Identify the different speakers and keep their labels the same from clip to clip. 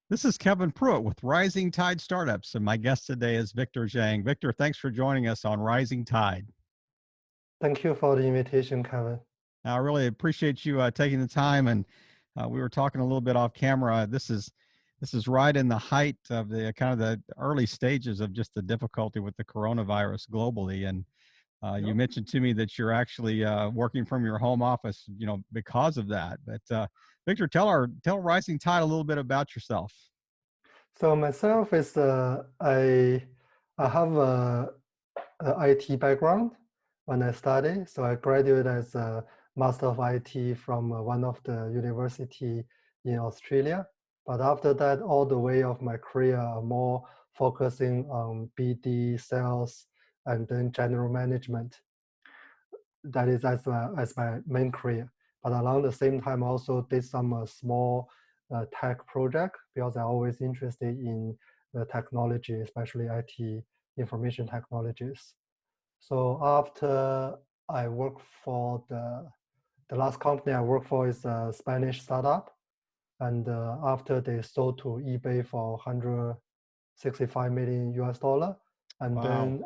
Speaker 1: This is Kevin Pruitt with Rising Tide Startups, and my guest today is Victor Zhang. Victor, thanks for joining us on Rising Tide.
Speaker 2: Thank you for the invitation, Kevin.
Speaker 1: I really appreciate you taking the time, and we were talking a little bit off camera. This is right in the height of the kind of the early stages of just the difficulty with the coronavirus globally, and you mentioned to me that you're actually working from your home office, because of that. But Victor, tell Rising Tide a little bit about yourself.
Speaker 2: So myself is I have a IT background when I study. So I graduated as a Master of IT from one of the university in Australia. But after that, all the way of my career are more focusing on BD, sales, and then general management. That is as my main career. But along the same time, I also did some small tech project because I'm always interested in the technology, especially IT information technologies. So after I work for the last company I work for is a Spanish startup, and after they sold to eBay for 165 million US dollar, and
Speaker 1: Wow.
Speaker 2: then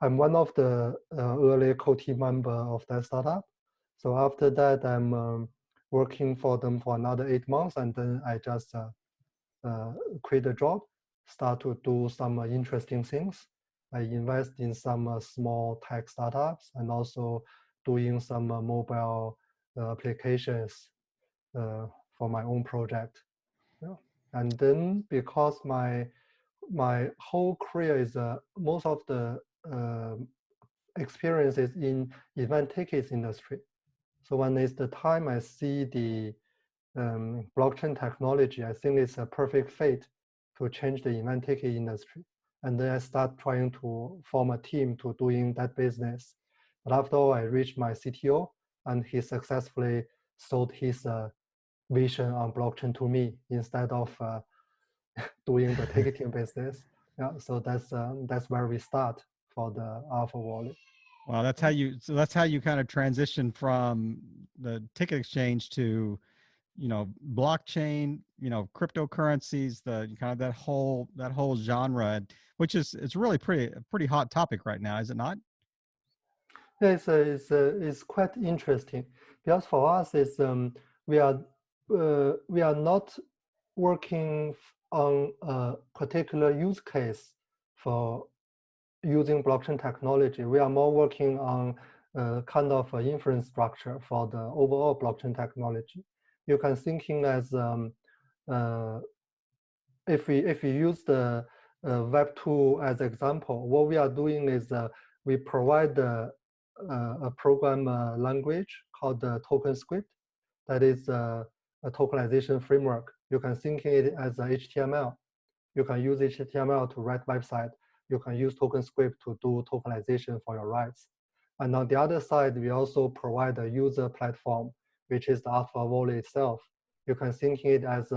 Speaker 2: I'm one of the early co-team member of that startup. So after that, I'm working for them for another 8 months, and then I just quit the job, start to do some interesting things. I invest in some small tech startups and also doing some mobile applications for my own project. Yeah. And then because my whole career is most of the experiences in event tickets industry. So when it's the time I see the blockchain technology, I think it's a perfect fit to change the event ticket industry. And then I start trying to form a team to doing that business. But after all, I reached my CTO, and he successfully sold his vision on blockchain to me instead of doing the ticketing business. Yeah, so that's where we start for the AlphaWallet.
Speaker 1: Wow, that's how you kind of transition from the ticket exchange to, blockchain, cryptocurrencies, the kind of that whole genre, which is it's really pretty hot topic right now, is it not?
Speaker 2: Yeah, it's quite interesting because for us, we are we are not working on a particular use case for using blockchain technology. We are more working on kind of infrastructure for the overall blockchain technology. You can thinking as uh, if we use the Web2 as example, what we are doing is we provide a program language called the token script that is a tokenization framework. You can think it as a HTML. You can use HTML to write website. You can use token script to do tokenization for your rights. And on the other side, we also provide a user platform, which is the AlphaWallet itself. You can think it as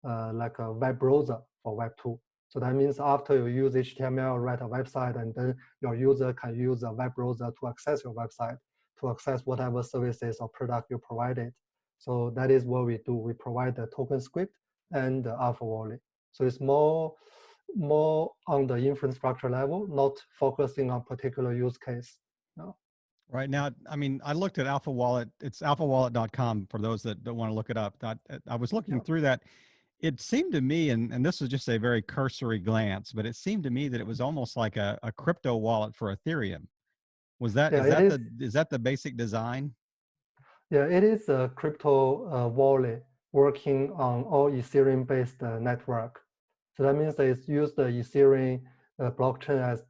Speaker 2: like a web browser for Web2. So that means after you use HTML, write a website, and then your user can use a web browser to access your website, to access whatever services or product you provided. So that is what we do. We provide the token script and the AlphaWallet. So it's more on the infrastructure level, not focusing on particular use case. No.
Speaker 1: Right now, I mean, I looked at AlphaWallet. It's alphawallet.com for those that don't want to look it up. I was looking
Speaker 2: Yeah.
Speaker 1: through that. It seemed to me, and this was just a very cursory glance, but it seemed to me that it was almost like a crypto wallet for Ethereum. Was that
Speaker 2: Yeah, it is.
Speaker 1: is that the basic design?
Speaker 2: Yeah, it is a crypto wallet working on all Ethereum-based network. So that means that it's used the Ethereum blockchain as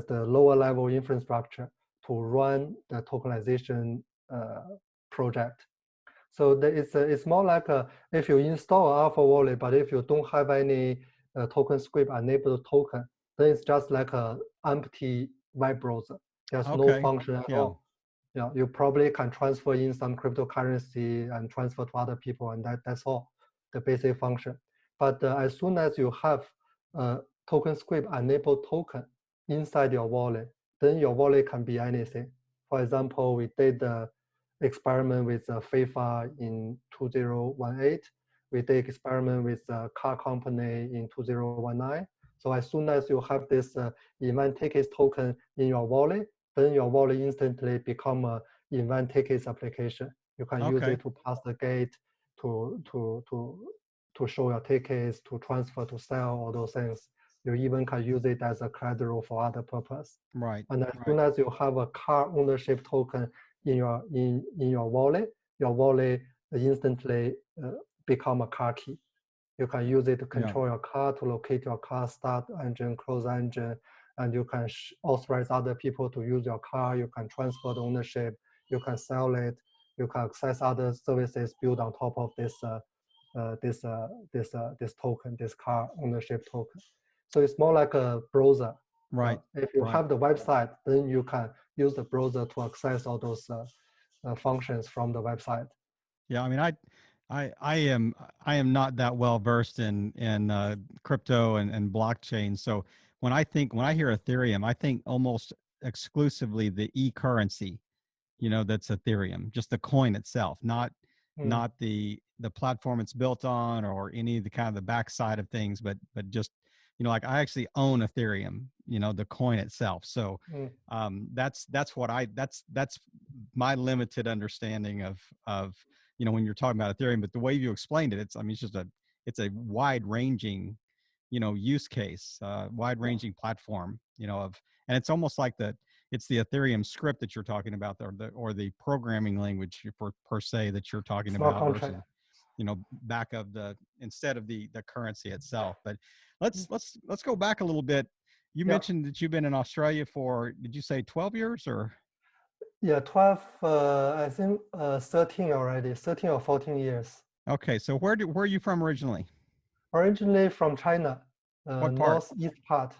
Speaker 2: the lower level infrastructure to run the tokenization project. So it's more like if you install Alpha Wallet, but if you don't have any token script enabled token, then it's just like a empty web browser. There's no
Speaker 1: Okay.
Speaker 2: function at
Speaker 1: Yeah.
Speaker 2: all. Yeah, you probably can transfer in some cryptocurrency and transfer to other people, and that's all, the basic function. But as soon as you have a token script enabled token inside your wallet, then your wallet can be anything. For example, we did experiment with FIFA in 2018. We did experiment with a car company in 2019. So as soon as you have this event tickets token in your wallet, then your wallet instantly become a event tickets application. You can use
Speaker 1: Okay.
Speaker 2: it to pass the gate, to show your tickets, to transfer, to sell, all those things. You even can use it as a collateral for other purpose.
Speaker 1: Right.
Speaker 2: And as
Speaker 1: Right.
Speaker 2: soon as you have a car ownership token in your wallet, your wallet instantly become a car key. You can use it to control your car, to locate your car, start engine, close engine, and you can authorize other people to use your car. You can transfer the ownership. You can sell it. You can access other services built on top of this token, this car ownership token. So it's more like a browser.
Speaker 1: Right.
Speaker 2: If you
Speaker 1: Right.
Speaker 2: have the website, then you can use the browser to access all those functions from the website.
Speaker 1: Yeah. I mean, I am not that well versed in crypto and blockchain. So when I hear Ethereum, I think almost exclusively the e-currency, that's Ethereum, just the coin itself, not the platform it's built on or any of the kind of the backside of things, but just like I actually own Ethereum, the coin itself. So that's that's my limited understanding of when you're talking about Ethereum. But the way you explained it, it's a wide ranging use case, wide ranging platform, and it's almost like it's the Ethereum script that you're talking about, or the programming language per se that you're talking
Speaker 2: Smart
Speaker 1: about
Speaker 2: contract.
Speaker 1: versus back of instead of the currency itself. But let's go back a little bit. You mentioned that you've been in Australia for, did you say 12 years or?
Speaker 2: Yeah, 12, I think 13 already, 13 or 14 years.
Speaker 1: Okay, so where are you from originally?
Speaker 2: Originally from China,
Speaker 1: What part?
Speaker 2: northeast part.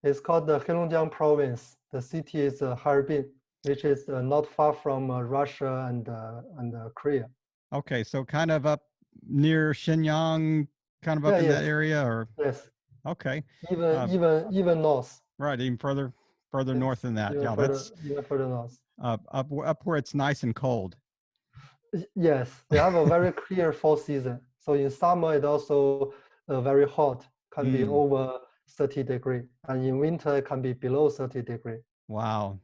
Speaker 2: It's called the Heilongjiang province. The city is Harbin, which is not far from Russia and Korea.
Speaker 1: Okay, so kind of up near Shenyang, kind of up in that
Speaker 2: Yes,
Speaker 1: area, or?
Speaker 2: yes.
Speaker 1: Okay.
Speaker 2: Even north.
Speaker 1: Right, even further north
Speaker 2: Yes,
Speaker 1: than that. Yeah, that's
Speaker 2: even further north.
Speaker 1: up where it's nice and cold.
Speaker 2: Yes, they have a very clear fall season. So in summer, it also very hot, can be over 30 degree, and in winter it can be below 30 degree.
Speaker 1: Wow,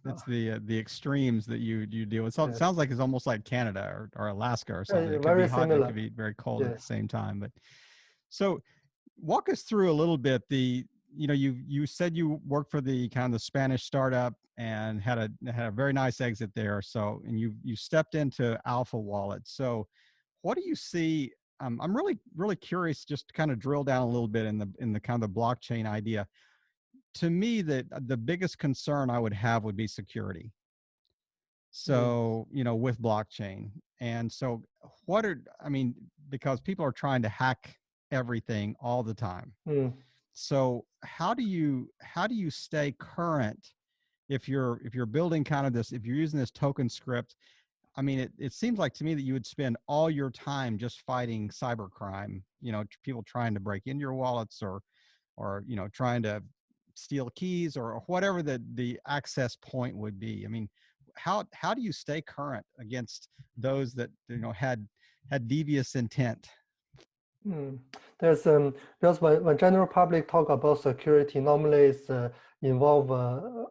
Speaker 1: that's the extremes that you deal with. So it
Speaker 2: Yes.
Speaker 1: sounds like it's almost like Canada or Alaska or something. It could be
Speaker 2: Very
Speaker 1: hot and it
Speaker 2: similar.
Speaker 1: could be very cold at the
Speaker 2: Yes.
Speaker 1: same time. But so walk us through a little bit. You said you worked for the kind of the Spanish startup and had a very nice exit there. So, and you stepped into AlphaWallet. So what do you see? I'm really curious, just to kind of drill down a little bit in the kind of the blockchain idea. To me, that the biggest concern I would have would be security. So, with blockchain. And so because people are trying to hack everything all the time. So how do you stay current if you're building kind of this, if you're using this token script? I mean, it seems like to me that you would spend all your time just fighting cybercrime, people trying to break into your wallets or trying to steal keys or whatever the access point would be. I mean, how do you stay current against those that had devious intent?
Speaker 2: There's because when general public talk about security, normally it's involve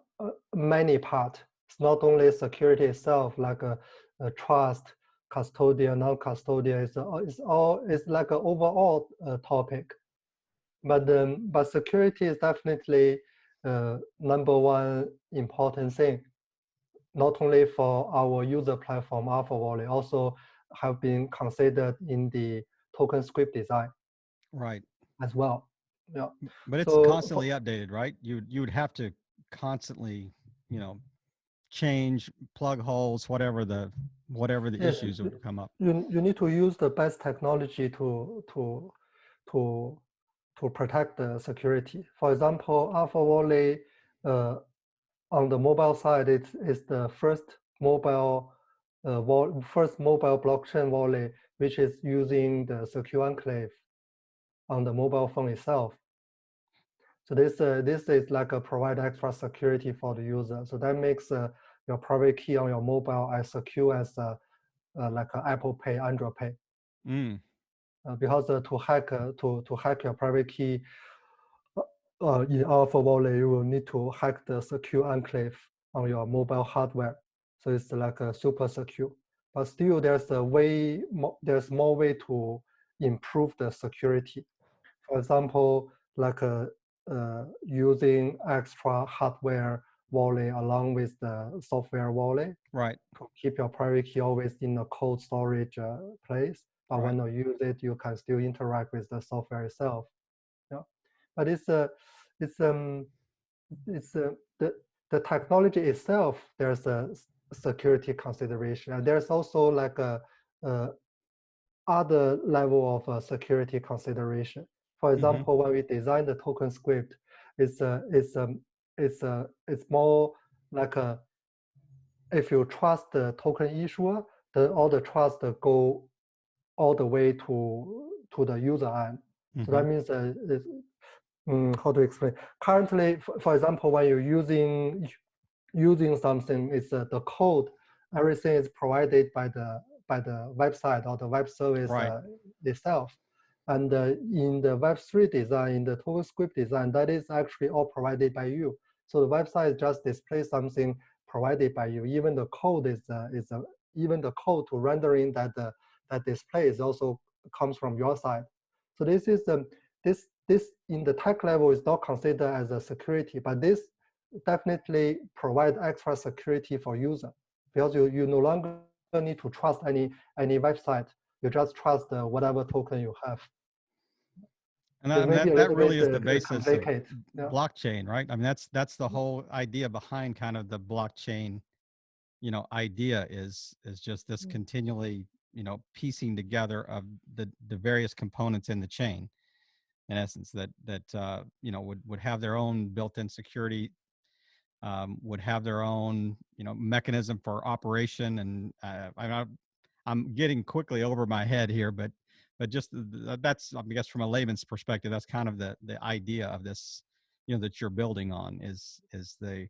Speaker 2: many part. It's not only security itself, like a trust, custodial, non-custodial. It's like an overall topic. But security is definitely number one important thing, not only for our user platform AlphaWallet, also have been considered in the token script design.
Speaker 1: Right.
Speaker 2: As well. Yeah.
Speaker 1: But it's
Speaker 2: So
Speaker 1: constantly updated, right? You would have to constantly, change, plug holes, whatever the
Speaker 2: yes,
Speaker 1: issues that would come up.
Speaker 2: you need to use the best technology to protect the security. For example, AlphaWallet on the mobile side, it's the first mobile blockchain wallet which is using the secure enclave on the mobile phone itself. So this is like a provide extra security for the user. So that makes your private key on your mobile as secure as like Apple Pay, Android Pay. Because to hack your private key in AlphaWallet, you will need to hack the secure enclave on your mobile hardware. So it's like a super secure. But still, there's more way to improve the security. For example, like using extra hardware wallet along with the software wallet,
Speaker 1: right,
Speaker 2: to keep your private key always in a cold storage place. But
Speaker 1: right.
Speaker 2: when you use it, you can still interact with the software itself. Yeah, but the technology itself. There's a security consideration, and there's also like a other level of security consideration. For example, when we design the token script, it's more like a, if you trust the token issuer, then all the trust go all the way to the user end. So that means how to explain? Currently, for example, when you're using something, it's the code. Everything is provided by the website or the web service
Speaker 1: Right.
Speaker 2: itself. And in the Web3 design, in the token script design, that is actually all provided by you. So the website just displays something provided by you. Even the code even the code to rendering that display is also comes from your side. So this is this in the tech level is not considered as a security, but this definitely provide extra security for user, because you no longer need to trust any website. You just trust whatever token you have.
Speaker 1: And
Speaker 2: It's maybe a
Speaker 1: that
Speaker 2: little
Speaker 1: really
Speaker 2: bit
Speaker 1: is the basis of
Speaker 2: complicated. Yeah.
Speaker 1: blockchain, right? I mean, that's the whole idea behind kind of the blockchain, idea is just this continually, piecing together of the various components in the chain, in essence, that would have their own built-in security, would have their own, mechanism for operation. And I'm getting quickly over my head here, but just that's, I guess, from a layman's perspective, that's kind of the idea of this, that you're building on is the,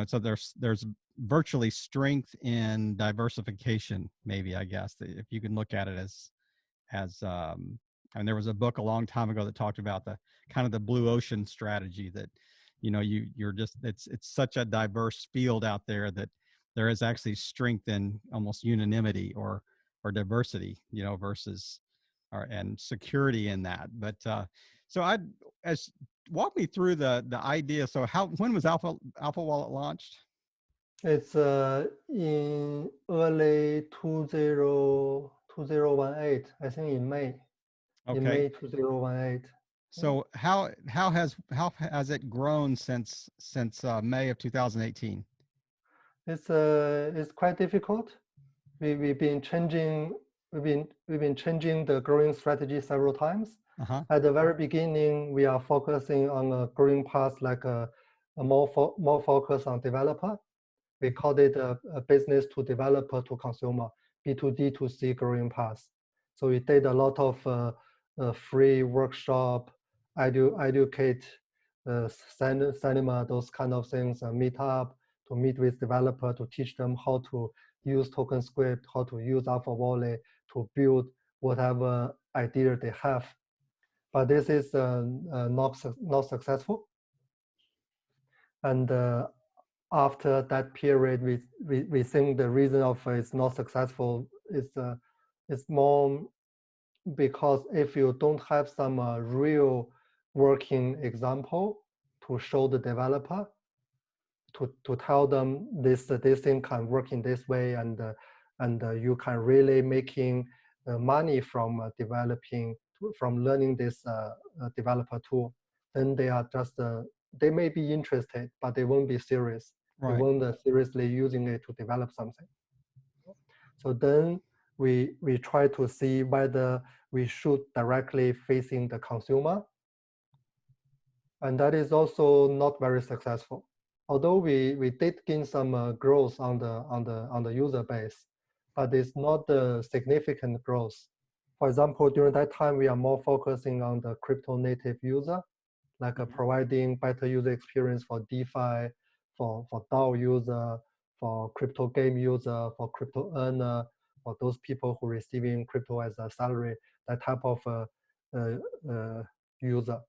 Speaker 1: so there's virtually strength in diversification, maybe, I guess, if you can look at it as and there was a book a long time ago that talked about the kind of the blue ocean strategy, that you're just, it's such a diverse field out there that there is actually strength in almost unanimity or diversity, versus and security in that. But so walk me through the idea. So when was AlphaWallet launched?
Speaker 2: It's in early 2018, I think in May.
Speaker 1: Okay.
Speaker 2: In May 2018.
Speaker 1: So how has it grown since May of 2018?
Speaker 2: It's quite difficult. We've been changing the growing strategy several times. At the very beginning, we are focusing on a growing path, like a more focus on developer. We called it a business to developer to consumer, B2D2C growing path. So we did a lot of free workshop, educate, cinema, those kind of things, meet up, to meet with developer, to teach them how to use token script, how to use AlphaWallet to build whatever idea they have. But this is not successful. And after that period, we think the reason of it's not successful is more because if you don't have some real working example to show the developer, to tell them this thing can work in this way, and you can really making money from from learning this developer tool, then they are just they may be interested, but they won't be serious. Right. They won't seriously using it to develop something. So then we try to see whether we should directly facing the consumer, and that is also not very successful. Although we did gain some growth on the user base, but it's not the significant growth. For example, during that time, we are more focusing on the crypto native user, like providing better user experience for DeFi, for DAO user, crypto game user, for crypto earner, for those people who receiving crypto as a salary, that type of user.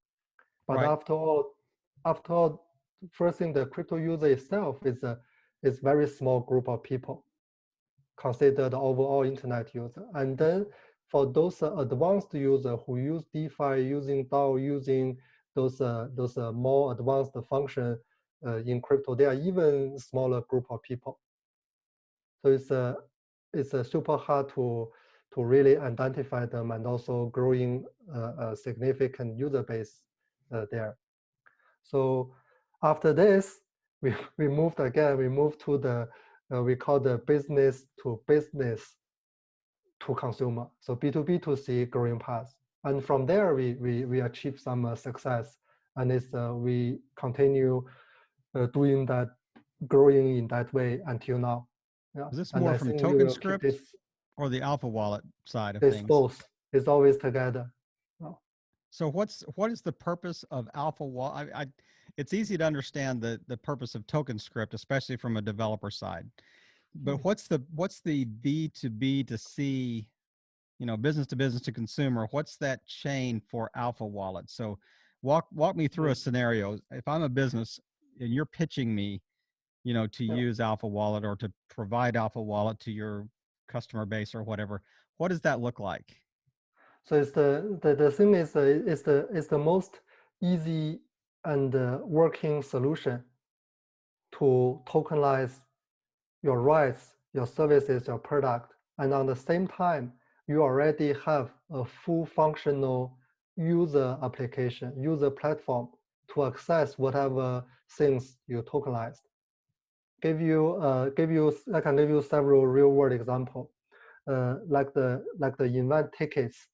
Speaker 2: But
Speaker 1: Right.
Speaker 2: after all, first thing, the crypto user itself is very small group of people consider the overall internet user. And then for those advanced user who use DeFi, using DAO, using those more advanced function in crypto, they are even smaller group of people. So it's super hard to really identify them, and also growing a significant user base there. So after this, we moved again. We moved to the we call the business to business to consumer. So B2B to C growing path. And from there, we achieved some success. And we continue doing that, growing in that way until now. Yeah.
Speaker 1: Is this
Speaker 2: And
Speaker 1: more
Speaker 2: I
Speaker 1: from
Speaker 2: think we will keep
Speaker 1: TokenScript
Speaker 2: this,
Speaker 1: or the AlphaWallet side of
Speaker 2: this
Speaker 1: things?
Speaker 2: both. It's always together. Oh.
Speaker 1: So what is the purpose of AlphaWallet? It's easy to understand the purpose of TokenScript, especially from a developer side. But what's the B2B to C, business to business to consumer? What's that chain for AlphaWallet? So walk me through a scenario. If I'm a business and you're pitching me, to use AlphaWallet or to provide AlphaWallet to your customer base or whatever, what does that look like?
Speaker 2: So it's the thing is it's the most easy and working solution to tokenize your rights, your services, your product, and on the same time, you already have a full functional user application, user platform to access whatever things you tokenized. I can give you several real world example, like the event tickets.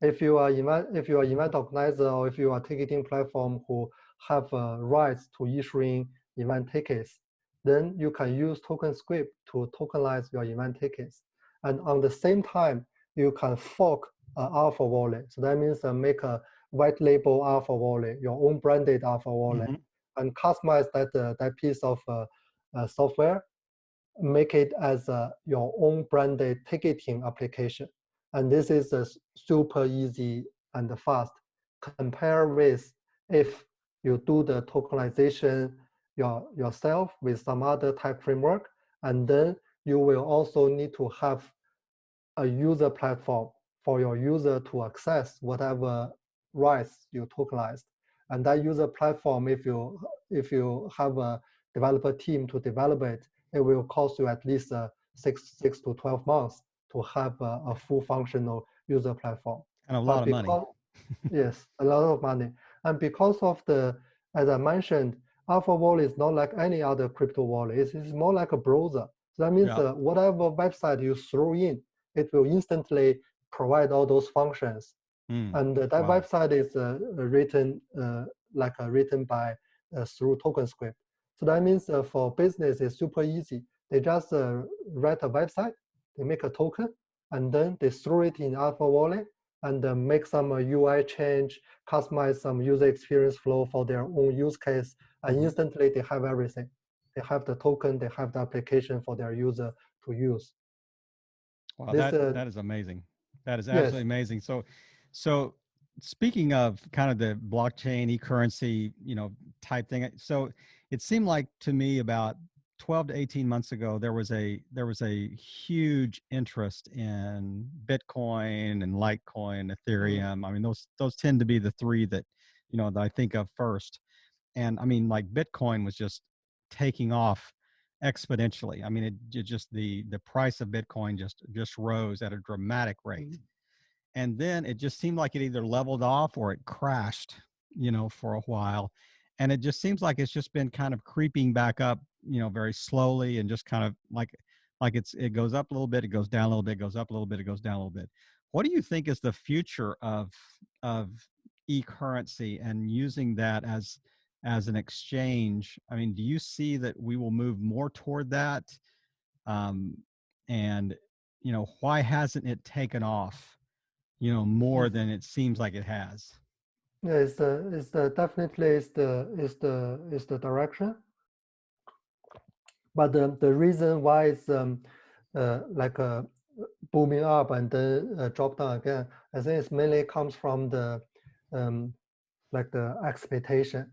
Speaker 2: If you are event organizer, or if you are ticketing platform who have rights to issuing event tickets, then you can use TokenScript to tokenize your event tickets. And on the same time, you can fork AlphaWallet. So that means make a white label AlphaWallet, your own branded AlphaWallet, and customize that piece of software, make it as your own branded ticketing application. And this is super easy and fast. Compare with if you do the tokenization yourself with some other type framework, and then you will also need to have a user platform for your user to access whatever rights you tokenized. And that user platform, if you have a developer team to develop it, it will cost you at least 6 to 12 months to have a full functional user platform.
Speaker 1: And a lot of money.
Speaker 2: Yes, a lot of money. And because of as I mentioned, AlphaWallet is not like any other crypto wallet. It's more like a browser. So that means whatever website you throw in, it will instantly provide all those functions. And that website is written by through TokenScript. So that means for business, it's super easy. They just write a website, they make a token, and then they throw it in AlphaWallet and make some UI change, customize some user experience flow for their own use case, and instantly they have everything. They have the token, they have the application for their user to use.
Speaker 1: Wow, that is amazing. That is absolutely amazing. So speaking of kind of the blockchain e-currency, type thing. So it seemed like to me about 12 to 18 months ago, there was a huge interest in Bitcoin and Litecoin, Ethereum. I mean, those tend to be the three that, that I think of first. And I mean, like Bitcoin was just taking off exponentially. I mean, it just the price of Bitcoin just rose at a dramatic rate. And then it just seemed like it either leveled off or it crashed, for a while. And it just seems like it's just been kind of creeping back up, very slowly, and just kind of like it goes up a little bit, it goes down a little bit, it goes up a little bit, it goes down a little bit. What do you think is the future of e-currency and using that as an exchange? I mean, do you see that we will move more toward that? And why hasn't it taken off, more than it seems like it has?
Speaker 2: Yeah, definitely is the direction. But the reason why it's like booming up and then drop down again, I think it mainly comes from the like the expectation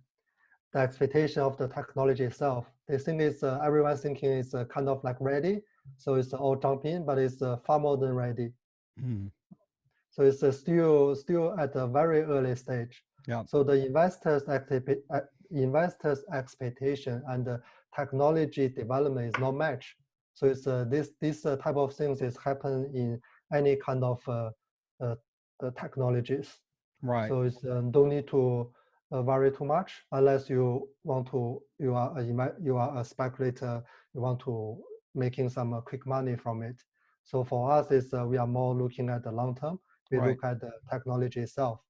Speaker 2: of the technology itself. They think it's everyone's thinking it's kind of like ready, so it's all jump in, but it's far more than ready.
Speaker 1: Mm.
Speaker 2: So it's still at a very early stage.
Speaker 1: Yeah.
Speaker 2: So the investors' expectation and the technology development is not matched. So it's this type of things is happen in any kind of technologies.
Speaker 1: Right.
Speaker 2: So it's don't need to vary too much unless you want to you are a speculator, you want to making some quick money from it. So for us, is we are more looking at the long term. We
Speaker 1: Right.
Speaker 2: look at the technology itself.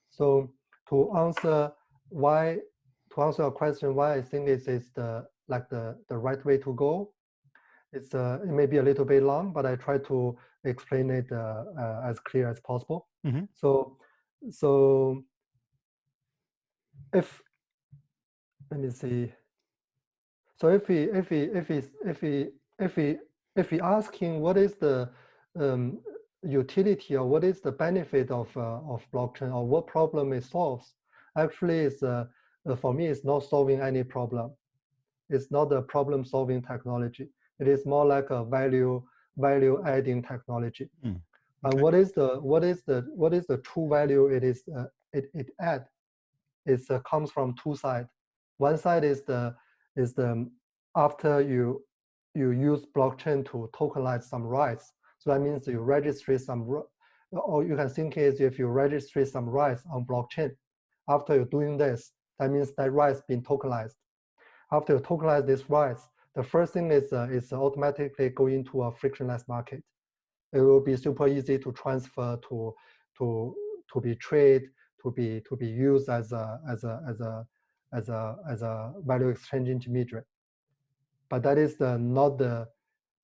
Speaker 2: So to answer why, to answer your question, why I think this is the right way to go. It's it may be a little bit long, but I try to explain it as clear as possible.
Speaker 1: Mm-hmm.
Speaker 2: So if let me see. So if we asking what is the utility or what is the benefit of blockchain or what problem it solves, actually is for me it's not solving any problem. It's not a problem solving technology. It is more like a value adding technology.
Speaker 1: Mm.
Speaker 2: And
Speaker 1: Okay.
Speaker 2: what is the true value it is it add? It comes from two sides. One side is the after you use blockchain to tokenize some rights. So that means you register some, or you can think is if you register some rights on blockchain. After you're doing this, that means that rights been tokenized. After you tokenize these rights, the first thing is automatically go into a frictionless market. It will be super easy to transfer to be trade to be used as a value exchange intermediary. But that is not the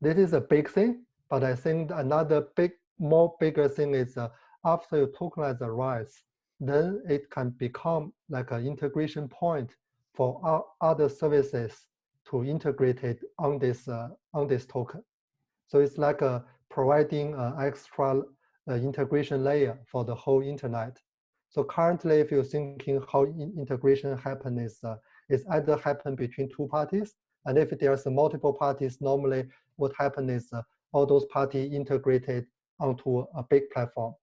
Speaker 2: that is a big thing. But I think another more bigger thing is after you tokenize the rights, then it can become like an integration point for other services to integrate it on this token. So it's like providing an extra integration layer for the whole internet. So currently, if you're thinking how integration happen is either happen between two parties, and if there's multiple parties, normally what happen is all those parties integrated onto a big platform,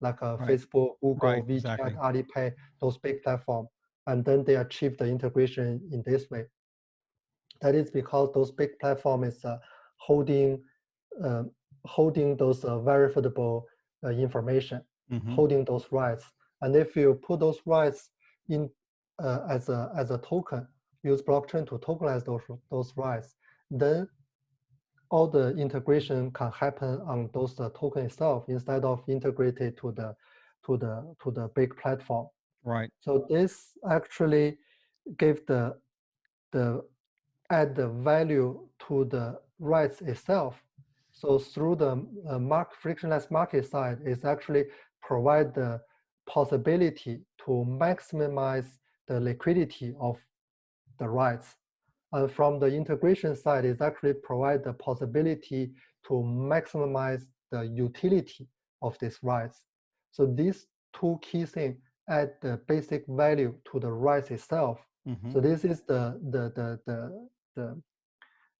Speaker 2: like
Speaker 1: Right.
Speaker 2: Facebook, Google,
Speaker 1: Right.
Speaker 2: WeChat,
Speaker 1: Exactly.
Speaker 2: Alipay, those big platforms, and then they achieve the integration in this way. That is because those big platforms is holding uh, holding those verifiable information,
Speaker 1: Mm-hmm.
Speaker 2: holding those rights. And if you put those rights in as a token, use blockchain to tokenize those rights, then all the integration can happen on those token itself instead of integrated to the big platform.
Speaker 1: Right.
Speaker 2: So this actually gave the add the value to the rights itself. So through the frictionless market side, it's actually provide the possibility to maximize the liquidity of the rights. And from the integration side, it actually provide the possibility to maximize the utility of these rights. So these two key things add the basic value to the rights itself.
Speaker 1: Mm-hmm.
Speaker 2: So this is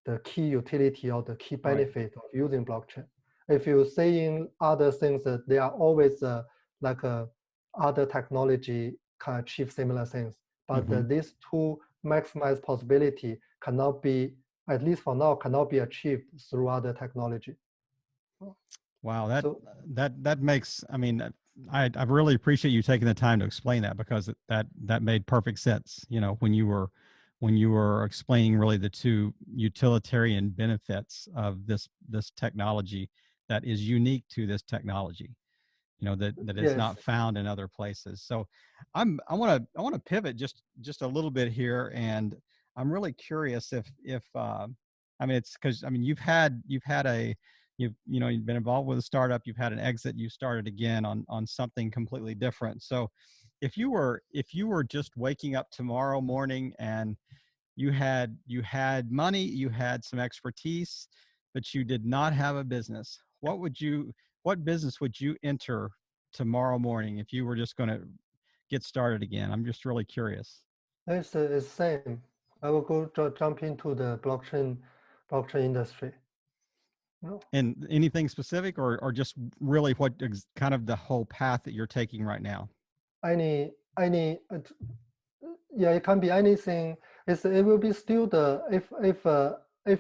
Speaker 2: the key utility or the key
Speaker 1: Right.
Speaker 2: benefit of using blockchain. If you're saying other things that they are always like other technology can achieve similar things, but
Speaker 1: Mm-hmm.
Speaker 2: these two maximize possibility cannot be, at least for now, cannot be achieved through other technology.
Speaker 1: Wow. That
Speaker 2: So
Speaker 1: that makes. I mean, I really appreciate you taking the time to explain that, because that made perfect sense. You know, when you were explaining really the two utilitarian benefits of this technology that is unique to this technology, you know, that is
Speaker 2: yes,
Speaker 1: not found in other places. So I want to pivot just a little bit here, and I'm really curious if I mean, it's because I mean you've had a you've been involved with a startup, you've had an exit, you started again on something completely different. So if you were just waking up tomorrow morning and you had money, you had some expertise, but you did not have a business. What business would you enter tomorrow morning if you were just going to get started again? I'm just really curious.
Speaker 2: It's same. I will go jump into the blockchain industry. No.
Speaker 1: And anything specific, or just really what kind of the whole path that you're taking right now?
Speaker 2: Any yeah, it can be anything. It will be still the if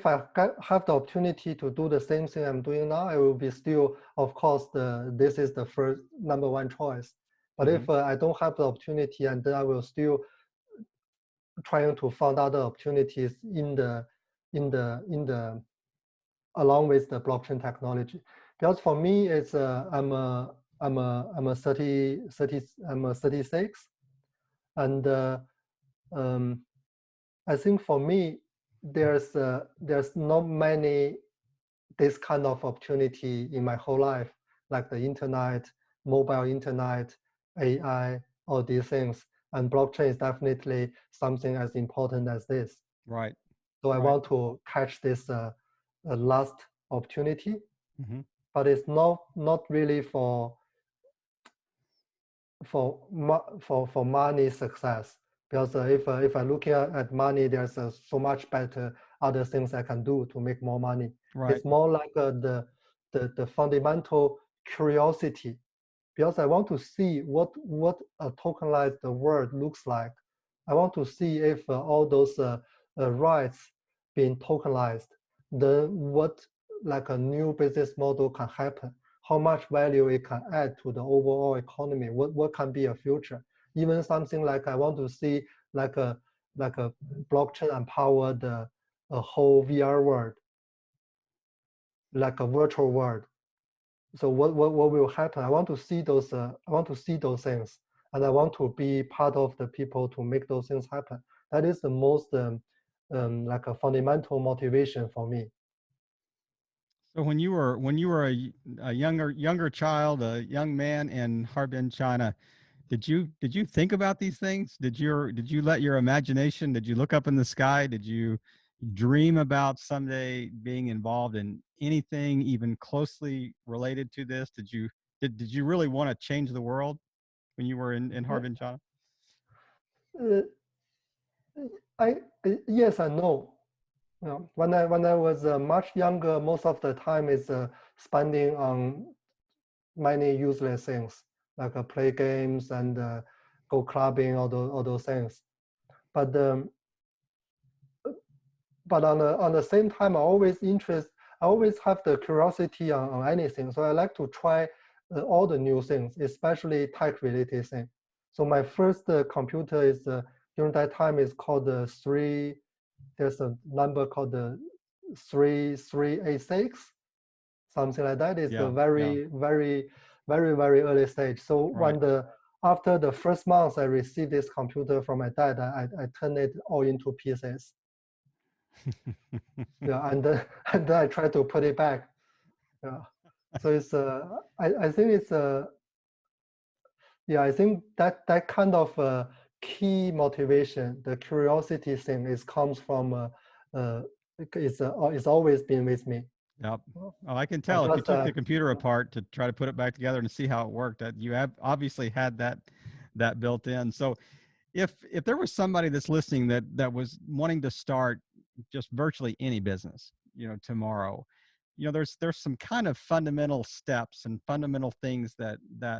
Speaker 2: I have the opportunity to do the same thing I'm doing now, it will be still, of course, this is the first number one choice. But
Speaker 1: Mm-hmm.
Speaker 2: if I don't have the opportunity, and then I will still trying to find other opportunities in the along with the blockchain technology. Because for me, it's I'm a 36, and I think for me, there's not many this kind of opportunity in my whole life, like the internet, mobile internet, AI, all these things. And blockchain is definitely something as important as this.
Speaker 1: Right.
Speaker 2: So I
Speaker 1: Right.
Speaker 2: want to catch this last opportunity,
Speaker 1: Mm-hmm.
Speaker 2: but it's not really for money success, because if I look at money, there's so much better other things I can do to make more money.
Speaker 1: Right.
Speaker 2: It's more like the fundamental curiosity, because I want to see what a tokenized world looks like. I want to see if all those rights being tokenized, then what like a new business model can happen, how much value it can add to the overall economy, what can be a future. Even something like I want to see like a blockchain empowered a whole VR world, like a virtual world. So what will happen? I want to see those things, and I want to be part of the people to make those things happen. That is the most like a fundamental motivation for me.
Speaker 1: So when you were a younger child, a young man in Harbin, China, did you think about these things? Did you let your imagination? Did you look up in the sky? Did you dream about someday being involved in anything even closely related to this? Did you really want to change the world when you were in Harbin, China?
Speaker 2: Uh, I yes and no. You know, when I was much younger, most of the time is spending on many useless things like play games and go clubbing, all those things. But on the same time, I always have the curiosity on anything. So I like to try all the new things, especially tech related things. So my first computer is during that time is called the there's a number called the 3386, something like that. It's a
Speaker 1: Yeah, yeah,
Speaker 2: very early stage. So
Speaker 1: right.
Speaker 2: after the first month I received this computer from my dad, I turned it all into pieces. Yeah, and then and then I try to put it back. Yeah, so it's I think it's yeah, I think that kind of key motivation, the curiosity thing, is comes from it's always been with me.
Speaker 1: Yep. Oh, I can
Speaker 2: I
Speaker 1: tell if you
Speaker 2: just
Speaker 1: took the computer apart to try to put it back together and see how it worked, that you have obviously had that built in. So if there was somebody that's listening that was wanting to start just virtually any business, tomorrow, there's some kind of fundamental steps and fundamental things that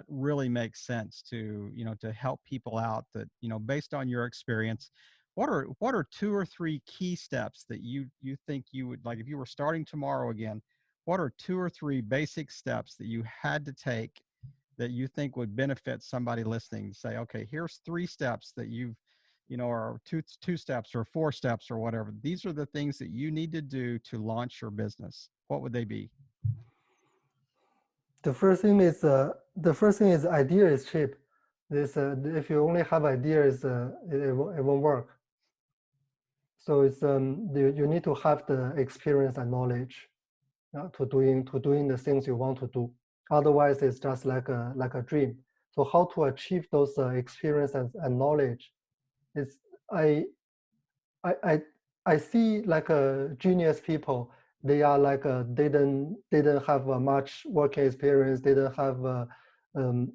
Speaker 1: really make sense to help people out, that based on your experience, what are two or three key steps that you think you would like if you were starting tomorrow again? What are two or three basic steps that you had to take that you think would benefit somebody listening? Say, okay, here's three steps that or two steps or four steps or whatever. These are the things that you need to do to launch your business. What would they be?
Speaker 2: the first thing is idea is cheap. This if you only have ideas, it won't work. So it's you need to have the experience and knowledge to doing the things you want to do. Otherwise, it's just like a dream. So how to achieve those experience and knowledge is I I I see like genius people. They are like didn't have much working experience. They didn't have um,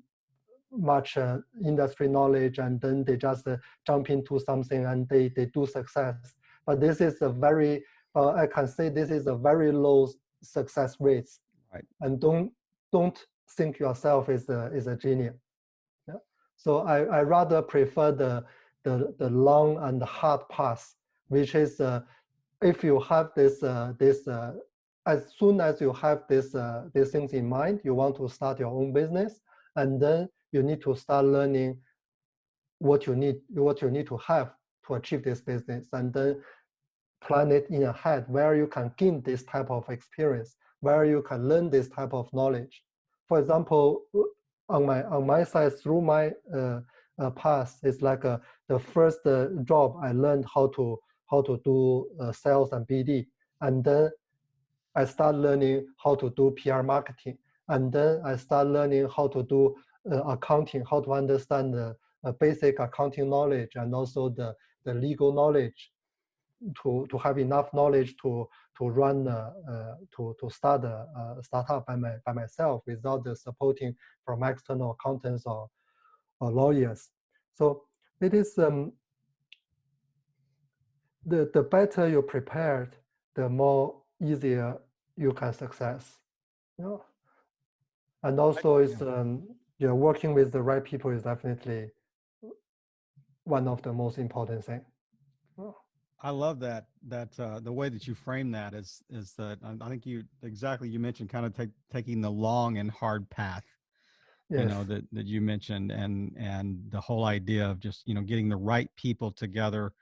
Speaker 2: much industry knowledge, and then they just jump into something and they do success. But this is a very I can say this is a very low success rates.
Speaker 1: Right.
Speaker 2: And don't think yourself is a genius. Yeah. So I rather prefer the long and hard path, which is if you have this as soon as you have these things in mind, you want to start your own business, and then you need to start learning what you need to have to achieve this business, and then plan it in ahead where you can gain this type of experience, where you can learn this type of knowledge. For example, on my side, through my past, it's like the first job I learned how to do sales and BD, and then I start learning how to do PR marketing, and then I start learning how to do accounting, how to understand the basic accounting knowledge, and also the legal knowledge to have enough knowledge to run to start a startup by myself without the supporting from external accountants or lawyers. So it is the better you're prepared, the more easier you can success. Yeah. And also it's working with the right people is definitely one of the most important things.
Speaker 1: I love that the way that you frame that is that I think you mentioned kind of taking the long and hard path,
Speaker 2: Yes.
Speaker 1: that you mentioned, and the whole idea of just getting the right people together,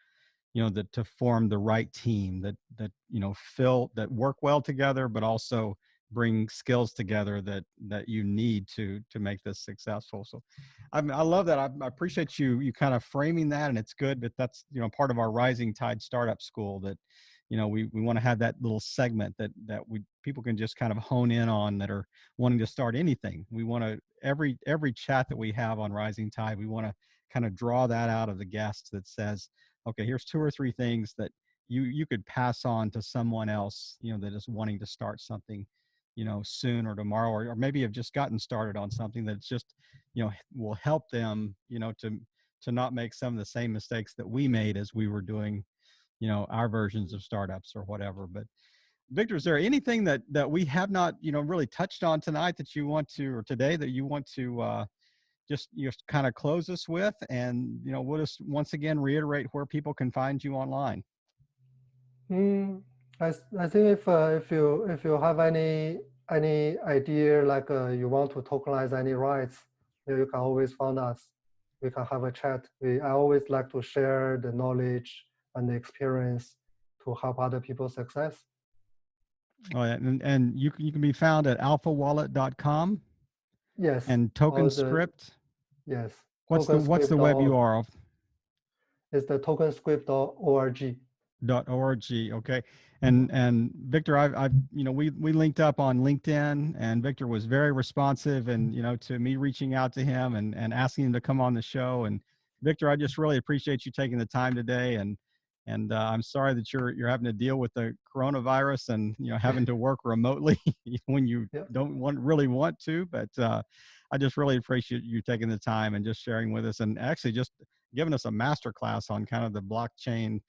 Speaker 1: that to form the right team that that work well together, but also bring skills together that you need to make this successful. So I love that. I appreciate you kind of framing that, and it's good that that's part of our Rising Tide Startup School, that we want to have that little segment that people can just kind of hone in on, that are wanting to start anything. We want to every chat that we have on Rising Tide, we want to kind of draw that out of the guests that says, okay, here's 2 or 3 things that you could pass on to someone else, that is wanting to start something, soon or tomorrow, or maybe have just gotten started on something that's just, will help them, to not make some of the same mistakes that we made as we were doing, our versions of startups or whatever. But Victor, is there anything that we have not, really touched on tonight that you want to, or today that you want to, just kind of close us with, and we'll just once again reiterate where people can find you online.
Speaker 2: I think if you have any idea, like you want to tokenize any rights, you can always find us. We can have a chat. I always like to share the knowledge and the experience to help other people success.
Speaker 1: Oh, yeah. And you can be found at alphawallet.com.
Speaker 2: Yes.
Speaker 1: And TokenScript.
Speaker 2: Yes.
Speaker 1: What's the web URL?
Speaker 2: It's the tokenscript.org.
Speaker 1: .org. Okay. And Victor, I've we linked up on LinkedIn, and Victor was very responsive, and to me reaching out to him and asking him to come on the show. And Victor, I just really appreciate you taking the time today, and I'm sorry that you're having to deal with the coronavirus and having to work remotely when you don't really want to, but I just really appreciate you taking the time and just sharing with us, and actually just giving us a master class on kind of the blockchain,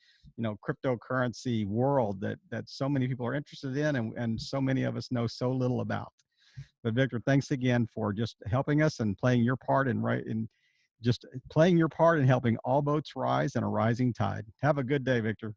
Speaker 1: cryptocurrency world that so many people are interested in, and so many of us know so little about. But Victor, thanks again for just helping us and playing your part in just playing your part in helping all boats rise in a rising tide. Have a good day, Victor.